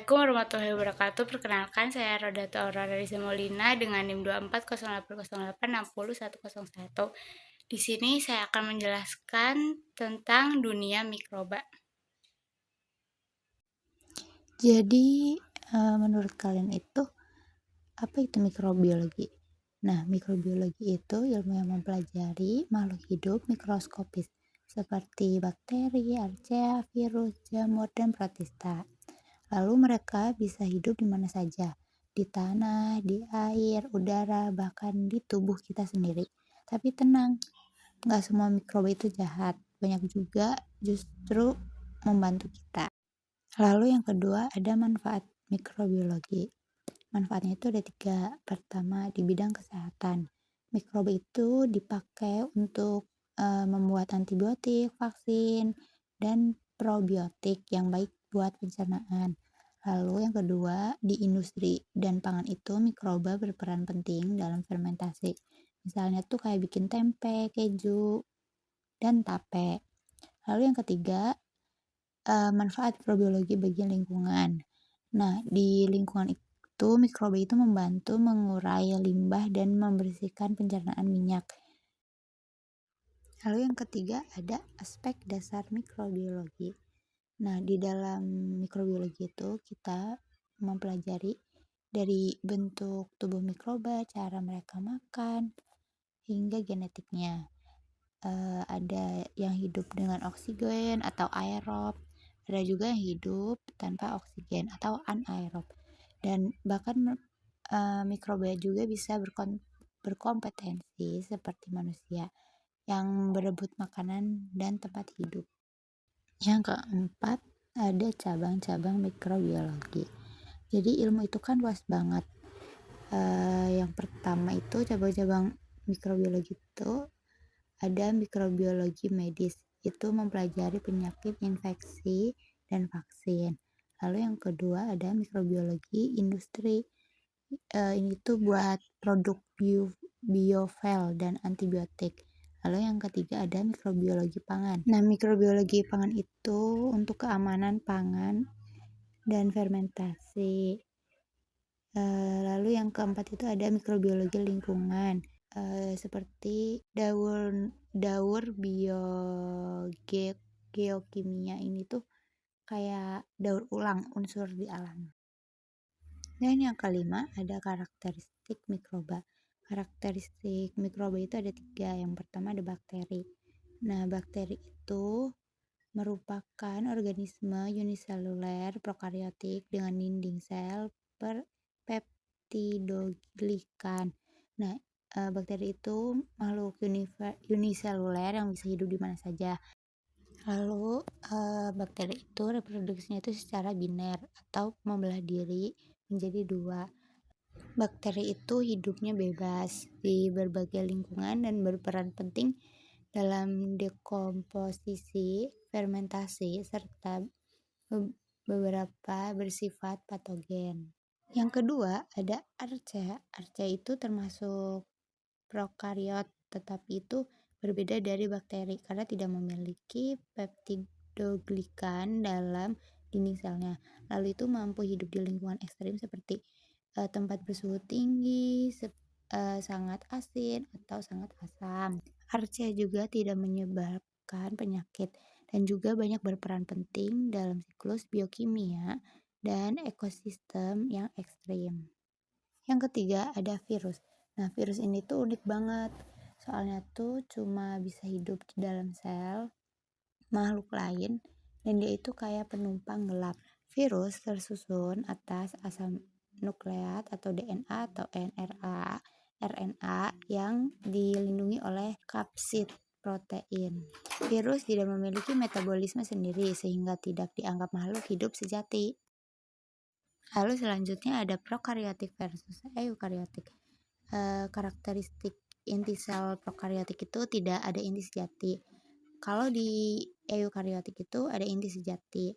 Assalamualaikum warahmatullahi wabarakatuh. Perkenalkan, saya Rodato Aurora Riza Maulina dengan NIM 240808600101. Di sini saya akan menjelaskan tentang dunia mikroba. Jadi, menurut kalian itu apa itu mikrobiologi? Nah, mikrobiologi itu ilmu yang mempelajari makhluk hidup mikroskopis seperti bakteri, archaea, virus, jamur, dan protista. Lalu mereka bisa hidup di mana saja, di tanah, di air, udara, bahkan di tubuh kita sendiri. Tapi tenang, nggak semua mikroba itu jahat. Banyak juga justru membantu kita. Lalu yang kedua ada manfaat mikrobiologi. Manfaatnya itu ada 3. Pertama, di bidang kesehatan. Mikroba itu dipakai untuk membuat antibiotik, vaksin, dan probiotik yang baik buat pencernaan. Lalu yang kedua, di industri dan pangan itu mikroba berperan penting dalam fermentasi. Misalnya tuh kayak bikin tempe, keju, dan tape. Lalu yang ketiga, manfaat mikrobiologi bagi lingkungan. Nah, di lingkungan itu mikroba itu membantu mengurai limbah dan membersihkan pencernaan minyak. Lalu yang ketiga ada aspek dasar mikrobiologi. Nah, di dalam mikrobiologi itu kita mempelajari dari bentuk tubuh mikroba, cara mereka makan, hingga genetiknya. Ada yang hidup dengan oksigen atau aerob, ada juga yang hidup tanpa oksigen atau anaerob, dan bahkan mikroba juga bisa berkompetensi seperti manusia yang berebut makanan dan tempat hidup. Yang keempat, ada cabang-cabang mikrobiologi. Jadi ilmu itu kan luas banget. Yang pertama itu cabang-cabang mikrobiologi itu ada mikrobiologi medis, itu mempelajari penyakit, infeksi, dan vaksin. Lalu yang kedua ada mikrobiologi industri. Ini tuh buat produk biofel dan antibiotik. Lalu yang ketiga ada mikrobiologi pangan. Nah, mikrobiologi pangan itu untuk keamanan pangan dan fermentasi. Lalu yang keempat itu ada mikrobiologi lingkungan. Seperti daur geokimia ini tuh kayak daur ulang unsur di alam. Dan yang kelima ada karakteristik mikroba. Karakteristik mikroba itu ada 3. Yang pertama ada bakteri. Nah, bakteri itu merupakan organisme uniseluler prokariotik dengan dinding sel peptidoglikan. Nah, bakteri itu makhluk uniseluler yang bisa hidup di mana saja. Lalu bakteri itu reproduksinya itu secara biner atau membelah diri menjadi 2. Bakteri itu hidupnya bebas di berbagai lingkungan dan berperan penting dalam dekomposisi, fermentasi, serta beberapa bersifat patogen. Yang kedua ada archaea. Archaea itu termasuk prokariot, tetapi itu berbeda dari bakteri karena tidak memiliki peptidoglikan dalam dinding selnya. Lalu itu mampu hidup di lingkungan ekstrim seperti tempat bersuhu tinggi, sangat asin atau sangat asam. Archaea juga tidak menyebabkan penyakit dan juga banyak berperan penting dalam siklus biokimia dan ekosistem yang ekstrim. Yang ketiga ada virus. Nah, virus ini tuh unik banget. Soalnya tuh cuma bisa hidup di dalam sel makhluk lain dan dia itu kayak penumpang gelap. Virus tersusun atas asam nukleat atau DNA atau RNA yang dilindungi oleh kapsid protein. Virus tidak memiliki metabolisme sendiri sehingga tidak dianggap makhluk hidup sejati. Lalu selanjutnya ada prokariotik versus eukariotik. Karakteristik inti sel prokariotik itu tidak ada inti sejati. Kalau di eukariotik itu ada inti sejati.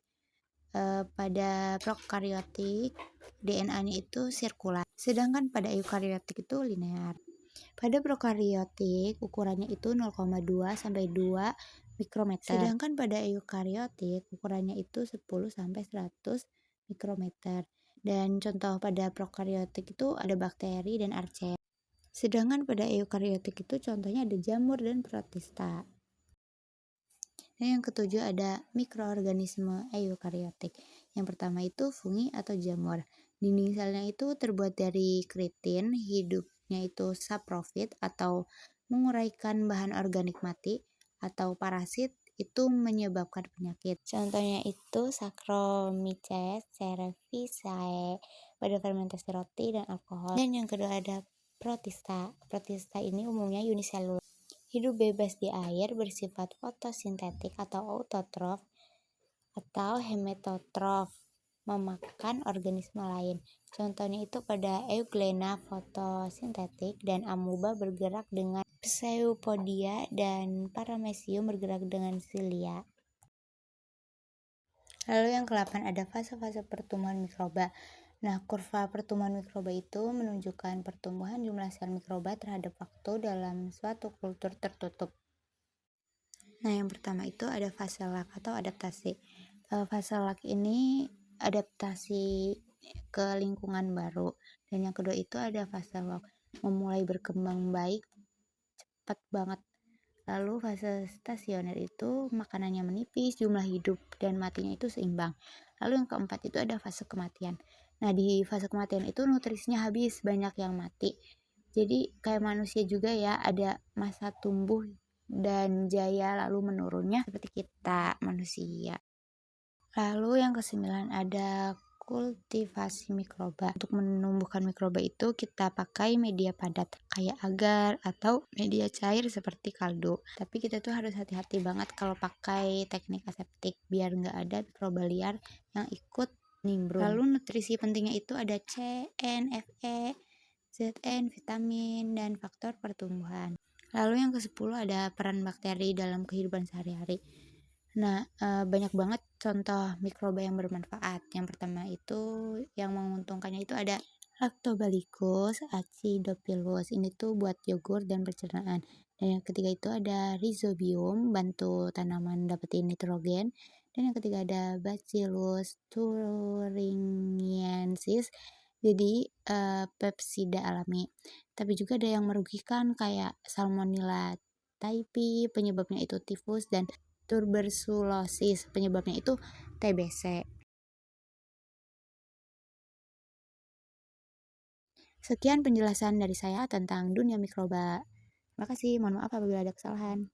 Pada prokariotik DNA-nya itu sirkular, sedangkan pada eukariotik itu linear. Pada prokariotik ukurannya itu 0,2 sampai 2 mikrometer, sedangkan pada eukariotik ukurannya itu 10 sampai 100 mikrometer. Dan contoh pada prokaryotik itu ada bakteri dan archaea. Sedangkan pada eukaryotik itu contohnya ada jamur dan protista. Dan yang ketujuh ada mikroorganisme eukaryotik. Yang pertama itu fungi atau jamur. Dinding selnya itu terbuat dari keratin, hidupnya itu saprofit atau menguraikan bahan organik mati, atau parasit itu menyebabkan penyakit. Contohnya itu Saccharomyces cerevisiae pada fermentasi roti dan alkohol. Dan yang kedua ada protista. Protista ini umumnya uniselul. Hidup bebas di air, bersifat fotosintetik atau autotrof atau hematotrof, memakan organisme lain. Contohnya itu pada Euglena fotosintetik dan amuba bergerak dengan pseudopodia dan paramecium bergerak dengan silia. Lalu yang ke-8 ada fase-fase pertumbuhan mikroba. Nah, kurva pertumbuhan mikroba itu menunjukkan pertumbuhan jumlah sel mikroba terhadap waktu dalam suatu kultur tertutup. Nah, yang pertama itu ada fase lag atau adaptasi. Fase lag ini adaptasi ke lingkungan baru. Dan yang kedua itu ada fase log, memulai berkembang baik cepat banget. Lalu fase stasioner itu makanannya menipis, jumlah hidup dan matinya itu seimbang. Lalu yang keempat itu ada fase kematian. Nah, di fase kematian itu nutrisinya habis, banyak yang mati. Jadi kayak manusia juga ya, ada masa tumbuh dan jaya lalu menurunnya seperti kita manusia. Lalu yang kesembilan ada kultivasi mikroba. Untuk menumbuhkan mikroba itu kita pakai media padat kayak agar atau media cair seperti kaldu. Tapi kita tuh harus hati-hati banget kalau pakai teknik aseptik biar nggak ada mikroba liar yang ikut nimbrung. Lalu nutrisi pentingnya itu ada C, N, Fe, Zn, vitamin, dan faktor pertumbuhan. Lalu yang ke-10 ada peran bakteri dalam kehidupan sehari-hari. Nah, banyak banget contoh mikroba yang bermanfaat. Yang pertama itu yang menguntungkannya itu ada Lactobacillus acidophilus. Ini tuh buat yogurt dan pencernaan. Dan yang ketiga itu ada Rhizobium, bantu tanaman dapetin nitrogen. Dan yang ketiga ada Bacillus thuringiensis, jadi pepsida alami. Tapi juga ada yang merugikan kayak Salmonella typhi, penyebabnya itu tifus, dan tuberkulosis, penyebabnya itu TBC. Sekian penjelasan dari saya tentang dunia mikroba. Terima kasih, mohon maaf apabila ada kesalahan.